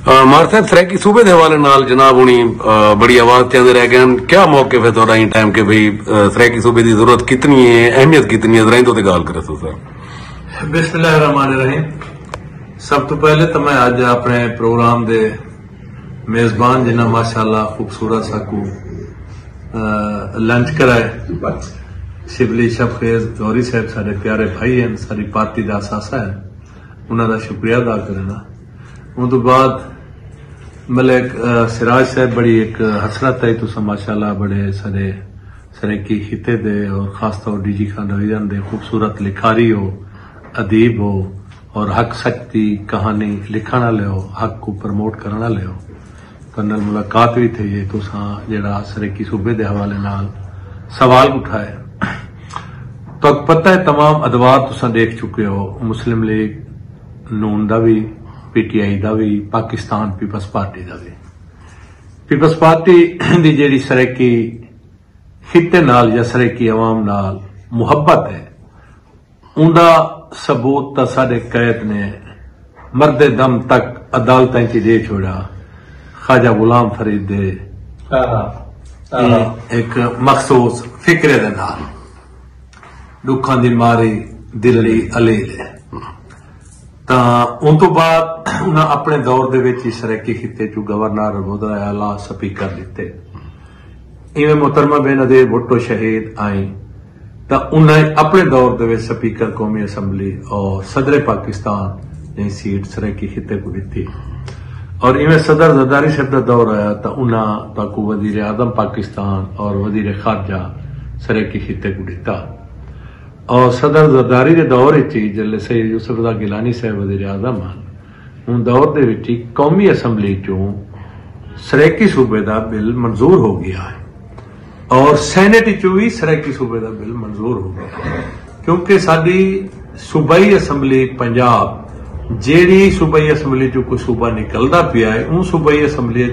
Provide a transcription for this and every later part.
مار صاحب سرائکی صوبے کے حوالے نال جناب ہونی بڑی آواز چاہتے رہ گئے، کیا موقف ہے تھوڑا ٹائم کہ بھائی سرائکی صوبے کی ضرورت کتنی ہے، اہمیت کتنی ہے، ذرا تو گال کرے سو سر۔ بسم اللہ الرحمن الرحیم۔ سب تو پہلے تو میں اج اپنے پروگرام دے میزبان جنہ ماشاءاللہ خوبصورت ساکو لنچ کرائے شبلی شفخیز گوری صاحب سارے پیارے بھائی ہیں، ساری پارٹی دا اثاثہ ہے، انہوں دا شکریہ ادا کرنا۔ ان تو بعد ملک سراج صاحب بڑی ایک حسرت ہے تو ماشاءاللہ بڑے سارے سرائکی خطے دے اور خاص طور ڈی جی خان ڈویژن دے خوبصورت لکھاری ہو، ادیب ہو اور حق سچ کی کہانی لکھن والے ہو، حق کو پروموٹ کرنے والے ہو۔ کنل ملاقات بھی تھی یہ تو جڑا سرائکی صوبے دے حوالے نال سوال اٹھائے تو پتہ ہے تمام ادوار تساں دیکھ چکے ہو، مسلم لیگ نون دا بھی، پی ٹی آئی دا بھی، پاکستان پیپلز پارٹی دا بھی۔ پیپلز پارٹی دی جیڑی سرائکی خطے نال یا سرائکی عوام نال محبت ہے اوندا ثبوت تا ساڈے قائد نے مرد دم تک عدالتاں چ دے چھوڑا۔ خواجہ غلام فرید دے ایک مخصوص فکرے دے نال دکھاں دی ماری دلی علی دے تا ان تو بعد انہاں اپنے دور دے وچ سرائکی خطے چ گورنر وزرائے اعلی سپیکر دیتے، ایویں محترمہ بے نظیر بھٹو شہید آئیں تا انہیں اپنے دور دے وچ سپیکر قومی اسمبلی اور صدر پاکستان نے سیٹ سرائکی خطے کو دیتی، اور ایویں صدر زرداری صاحب دا دور آیا تا انہاں تاکو وزیر اعظم پاکستان اور وزیر خارجہ سرائکی خطے کو دیتا، اور صدر زرداری دے دور وچ جلے سید یوسف رضا گیلانی صاحب وزیر اعظم ہیں، ان دور دے وچ قومی اسمبلی چوں سرائکی صوبے دا بل منظور ہو گیا ہے اور سینٹ چوں بھی سرائکی صوبے دا بل منظور ہو گیا، کیونکہ ساری صوبائی اسمبلی پنجاب جیڑی صوبائی اسمبلی چوں کوئی صوبہ نکلدا پیا ہے ان صوبائی اسمبلی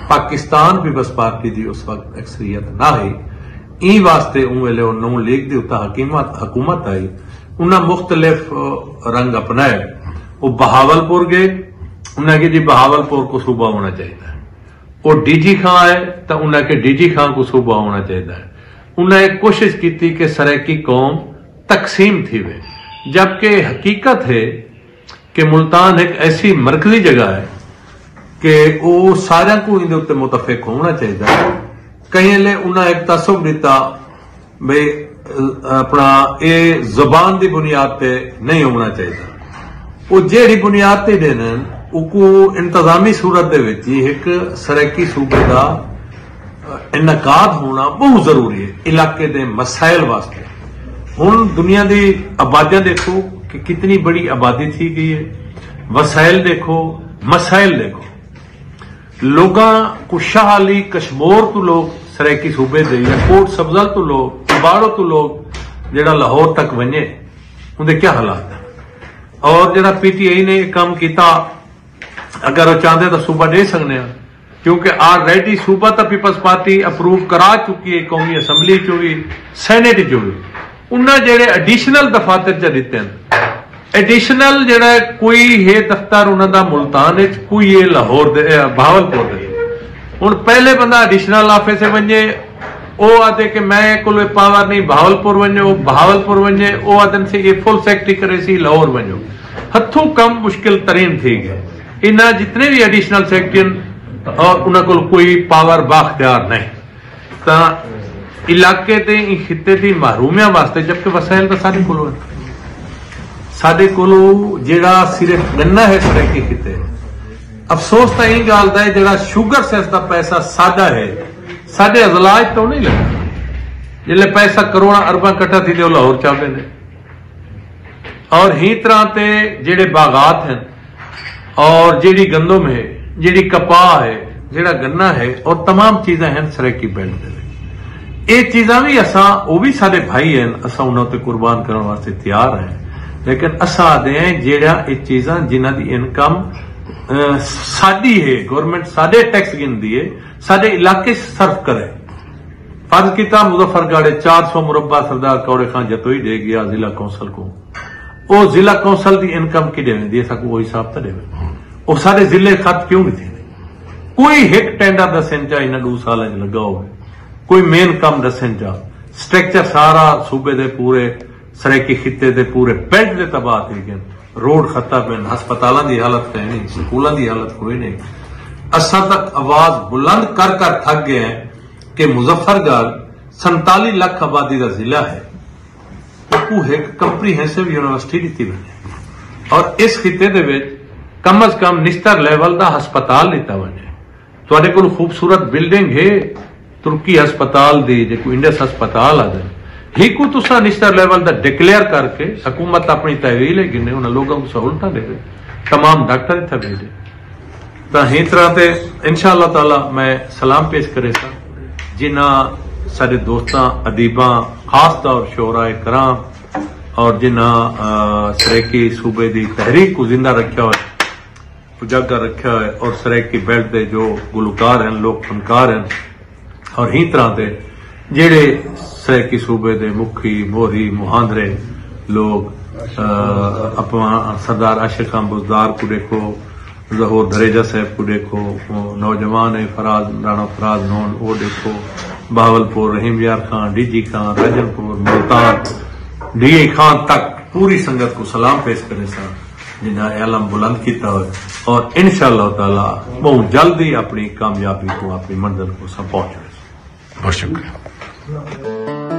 پاکستان پیپلز پارٹی دی اس وقت اکثریت نہ ہے، این واسطے ان ویلے نون لیگ دی اتا حکومت آئی، انہاں مختلف رنگ اپنائے، وہ بہاولپور گئے، انہاں کہ جی بہاولپور کو صوبہ ہونا چاہیے، وہ ڈی جی خان آئے تو انہاں کہ ڈی جی خان کو صوبہ ہونا چاہیے، انہاں ایک کوشش کی تھی کہ سرائکی قوم تقسیم تھی وے، جبکہ حقیقت ہے کہ ملتان ایک ایسی مرکزی جگہ ہے کہ وہ سارے کو اندے اتنے متفق ہونا چاہیے، کہیں لے انہاں ایک تصور دیتا بھئی اپنا اے زبان دی بنیاد تے نہیں ہونا چاہیے، وہ جیڑی بنیاد تے دینن کو انتظامی صورت دے وچ ایک سرائکی صوبے دا انعقاد ہونا بہت ضروری ہے علاقے دے مسائل واسطے۔ ہن دنیا دی آبادیاں دیکھو کہ کتنی بڑی آبادی تھی گئی ہے، وسائل دیکھو، مسائل دیکھو، لوگاں کو شاہ علی کشمور تو لوگ سرائکی صوبے دے یا کوٹ سبزل تو لوگ کباڑوں تو لوگ جڑا لاہور تک ونجے اندے کیا حالات ہیں، اور جڑا پی ٹی آئی نے کام کیتا اگر وہ چاہتے تو صوبہ دے سکنے ہیں، کیونکہ آلریڈی صوبہ تو پیپلز پارٹی اپروو کرا چکی ہے قومی اسمبلی چو بھی سینٹ چو بھی، انہاں جڑے ایڈیشنل دفاتر چ دیتے ہیں، ایڈیشنل جڑا کوئی ہے دفتر انہاں دا ملتان وچ، کوئی ہے لاہور دے بہاولپور دے، ہن پہلے بندہ ایڈیشنل آفس سے ونجے او آتے کہ میں کوئی پاور نہیں بہاولپور ونجے، وہ بہاولپور ونجے او آدن سے یہ فل سیکٹری کرے سی لاہور ونجو، ہتھوں کم مشکل ترین تھی گئے، انہاں جتنے بھی ایڈیشنل سیکٹری اور انہاں کو کوئی پاور باختیار نہیں، تا علاقے تے خطے تھی محرومیاں واسطے، جبکہ وسائل تو سارے کولو ہیں، سارے کولو جیڑا صرف گنا ہے سرائکی خطے، افسوس تا یہ گال دا ہے جیڑا شوگر سیس دا پیسہ سادہ ہے سادے ازلاج تو نہیں لگا، جلے پیسہ کروڑا ارباں کٹھا تھی دے لاہور چاہتے ہیں، اور ہی طرح تے جیڑے باغات ہیں اور جیڑی گندم ہے، جیڑی کپاہ ہے، جیڑا گنا ہے اور تمام چیزیں ہیں سرائکی بیلٹ دے، یہ چیزاں بھی اساں وہ بھی سارے بھائی ہیں، اساں انہوں تے قربان کرنے واسطے تیار ہیں، لیکن اساں دے ہیں جیڑا یہ چیزاں جنہ دی انکم ساڈی ہے، گورنمنٹ ساڈے ٹیکس گن دیے ساڈے علاقے صرف کرے، فرض کیتا مظفر گڑھ 400 مربع سردار کوڑے خان جتوئی دے گیا ضلع کونسل کو، وہ ضلع کونسل دی انکم کی دے دی سکو وہ حساب تو دے، وہ سارے ضلع خط کیوں نہیں تھے؟ کوئی ایک ٹینڈر دسن چاہ انہیں 2 سال لگا ہوئے، کوئی مین کام دسن چاہ، سٹرکچر سارا صوبے دے پورے سرائکی خطے دے پورے بیلٹ دے تباہ تھی گئے، روڈ خطہ پہ، ہسپتالوں دی حالت ہے نہیں، سکولوں دی حالت کوئی نہیں۔ اساں تک آواز بلند کر کر تھک گئے ہیں کہ مظفر گڑھ 47 لاکھ آبادی کا ضلع ہے، وہ ایک کمپریہنسو یونیورسٹی دیتی بنے، اور اس خطے دے وچ کم از کم نشتر لیول دا ہسپتال لیتا بنے۔ تواڈے کول خوبصورت بلڈنگ ہے ترکی ہسپتال دی، جے کوئی انڈس ہسپتال آ جائے، ہی کو تسا نشتر لیول دا ڈکلیئر کر کے حکومت اپنی تحویل ہے گنے، انہاں لوگوں کو سہولتاں دے دے، تمام ڈاکٹر اتھے بھیجے۔ تو ہی طرح تے انشاءاللہ تعالی میں سلام پیش کرے سا جنہاں سارے دوستاں ادیباں خاص طور شعراء کرام اور جنہاں سرائکی صوبے دی تحریک کو زندہ رکھا ہوئے، اجاگر رکھا ہے، اور سرائکی بیلٹ دے جو گلوکار ہیں، لوگ فنکار ہیں، اور ہی طرح دے جڑے سرائکی صوبے دے مکھی موری مہاندرے لوگ اپنا سردار عاشق خان بزدار کو دیکھو، ظہور دریجہ صاحب کو دیکھو، نوجوان فراز رانا فراز نون وہ دیکھو، بہاول پور رحیم یار خان، ڈی جی خان، راجن پور، ملتان، ڈی اے خان تک پوری سنگت کو سلام پیش کرے سا جنہاں علم بلند کیتا ہوئے، اور انشاءاللہ تعالی بہت جلدی اپنی کامیابی کو، اپنی منزل کو سب پہنچے۔ بہت شکریہ۔